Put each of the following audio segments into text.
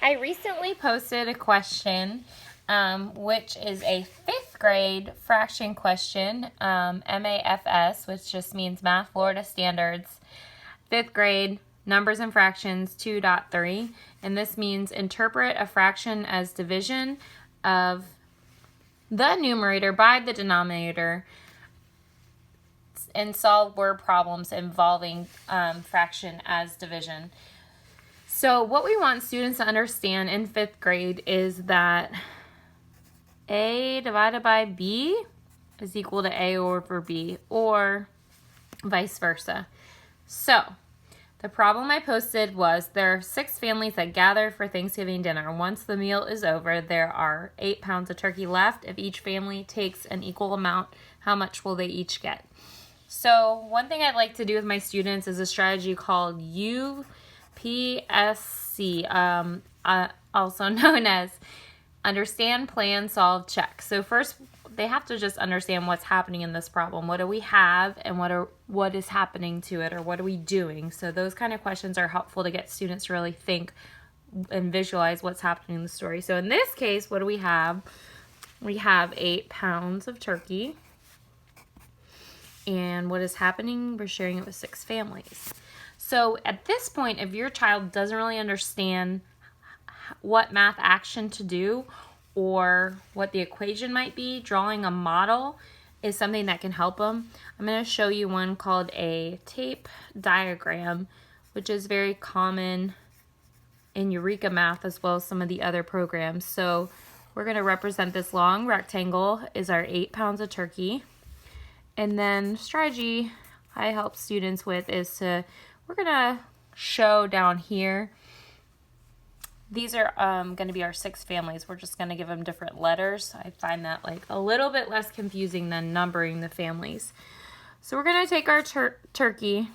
I recently posted a question, which is a 5th grade fraction question, MAFS, which just means Math Florida Standards, 5th grade, Numbers and Fractions 2.3, and this means interpret a fraction as division of the numerator by the denominator and solve word problems involving fraction as division. So what we want students to understand in 5th grade is that A divided by B is equal to A over B, or vice versa. So the problem I posted was there are 6 families that gather for Thanksgiving dinner. Once the meal is over, there are 8 pounds of turkey left. If each family takes an equal amount, how much will they each get? So one thing I'd like to do with my students is a strategy called UPSC, also known as Understand, Plan, Solve, Check. So first, they have to just understand what's happening in this problem. What do we have, and what is happening to it, or what are we doing? So those kind of questions are helpful to get students to really think and visualize what's happening in the story. So in this case, what do we have? We have 8 pounds of turkey. And what is happening? We're sharing it with 6 families. So at this point, if your child doesn't really understand what math action to do or what the equation might be, drawing a model is something that can help them. I'm going to show you one called a tape diagram, which is very common in Eureka Math as well as some of the other programs. So we're going to represent this long rectangle is our 8 pounds of turkey. And then strategy I help students with is we're going to show down here. These are going to be our 6 families. We're just going to give them different letters. I find that like a little bit less confusing than numbering the families. So we're going to take our turkey,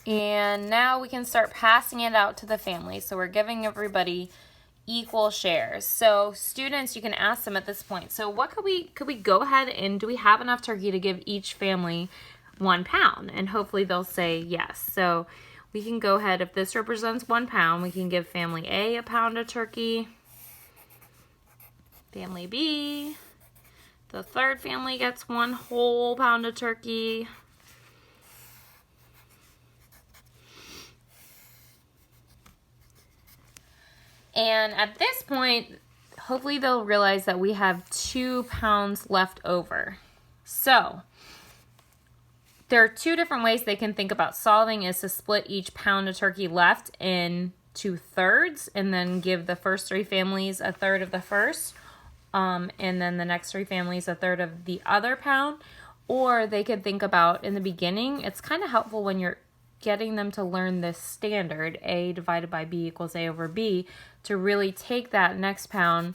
and now we can start passing it out to the families. So we're giving everybody equal shares. So students, you can ask them at this point, so what could we go ahead and do we have enough turkey to give each family 1 pound? And hopefully they'll say yes. So we can go ahead, if this represents 1 pound, we can give family A a pound of turkey, family B, the 3rd family gets 1 whole pound of turkey, and at this point, hopefully they'll realize that we have 2 pounds left over. So there are 2 different ways they can think about solving is to split each pound of turkey left in 2 thirds and then give the first 3 families a third of the first, and then the next 3 families a third of the other pound. Or they could think about in the beginning, it's kind of helpful when you're getting them to learn this standard, A divided by B equals A over B, to really take that next pound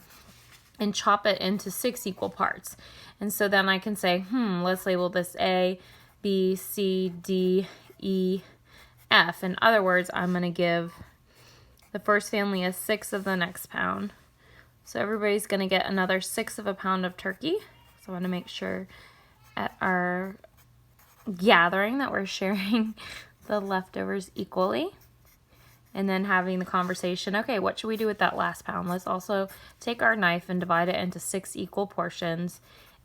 and chop it into 6 equal parts. And so then I can say, let's label this A, B, C, D, E, F. In other words, I'm going to give the first family a 1/6 of the next pound. So everybody's going to get another 1/6 of a pound of turkey. So I want to make sure at our gathering that we're sharing the leftovers equally. And then having the conversation, okay, what should we do with that last pound? Let's also take our knife and divide it into 6 equal portions.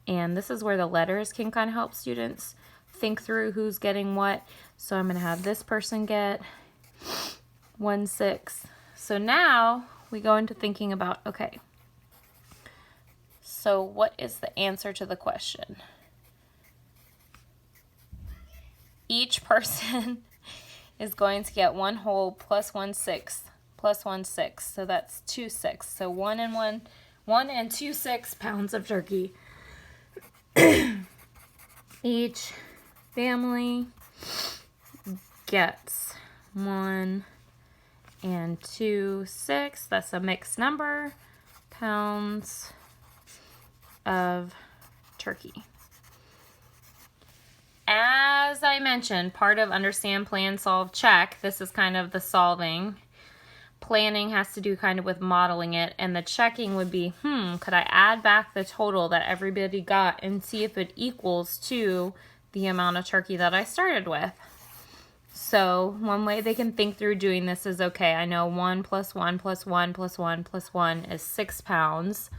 And this is where the letters can kind of help students think through who's getting what. So I'm going to have this person get 1/6. So now we go into thinking about, okay, so what is the answer to the question? Each person is going to get 1 whole plus 1/6 plus 1/6. So that's 2/6. So 1 and 2/6 pounds of turkey. Each family gets 1 and 2/6. That's a mixed number, pounds of turkey. As I mentioned, part of Understand, Plan, Solve, Check, this is kind of the solving. Planning has to do kind of with modeling it, and the checking would be, could I add back the total that everybody got and see if it equals to the amount of turkey that I started with? So one way they can think through doing this is, okay, I know 1 plus 1 plus 1 plus 1 plus 1 is 6 pounds.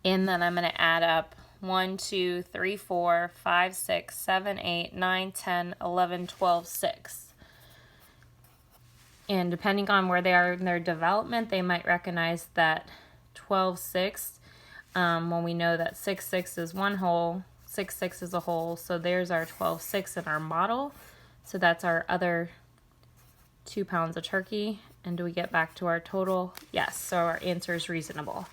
And then I'm going to add up 1, 2, 3, 4, 5, 6, 7, 8, 9, 10, 11, 12, 6. And depending on where they are in their development, they might recognize that 12, 6, when we know that 6, 6 is one whole, 6, 6 is a whole. So there's our 12, 6 in our model. So that's our other 2 pounds of turkey. And do we get back to our total? Yes, so our answer is reasonable.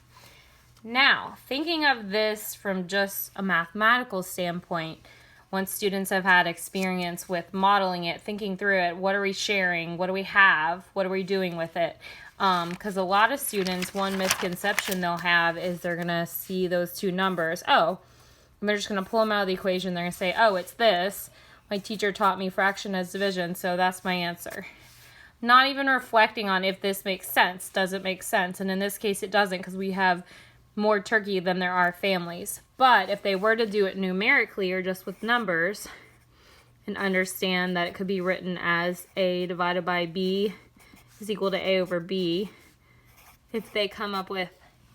Now, thinking of this from just a mathematical standpoint, once students have had experience with modeling it, thinking through it, what are we sharing? What do we have? What are we doing with it? Because a lot of students, one misconception they'll have is they're going to see those two numbers. Oh, and they're just going to pull them out of the equation. They're going to say, oh, it's this. My teacher taught me fraction as division, so that's my answer. Not even reflecting on if this makes sense. Does it make sense? And in this case, it doesn't, because we have more turkey than there are families. But if they were to do it numerically or just with numbers and understand that it could be written as A divided by B is equal to A over B, if they come up with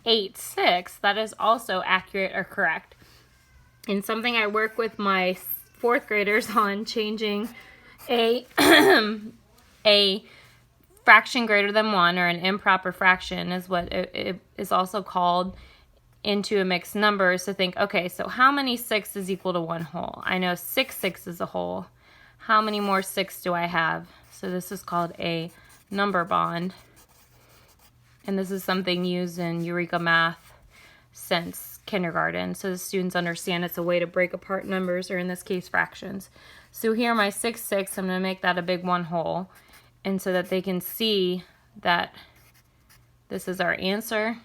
8, 6, that is also accurate or correct. And something I work with my 4th graders on, changing a fraction greater than 1, or an improper fraction is what it is also called, into a mixed number. So think, okay, so how many 6 is equal to 1 whole? I know 6, 6 is a whole. How many more 6 do I have? So this is called a number bond. And this is something used in Eureka Math since kindergarten. So the students understand it's a way to break apart numbers, or in this case, fractions. So here my 6, 6, I'm going to make that a big 1 whole. And so that they can see that this is our answer.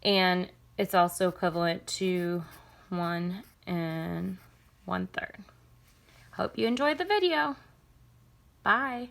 And it's also equivalent to 1 1/3. Hope you enjoyed the video. Bye.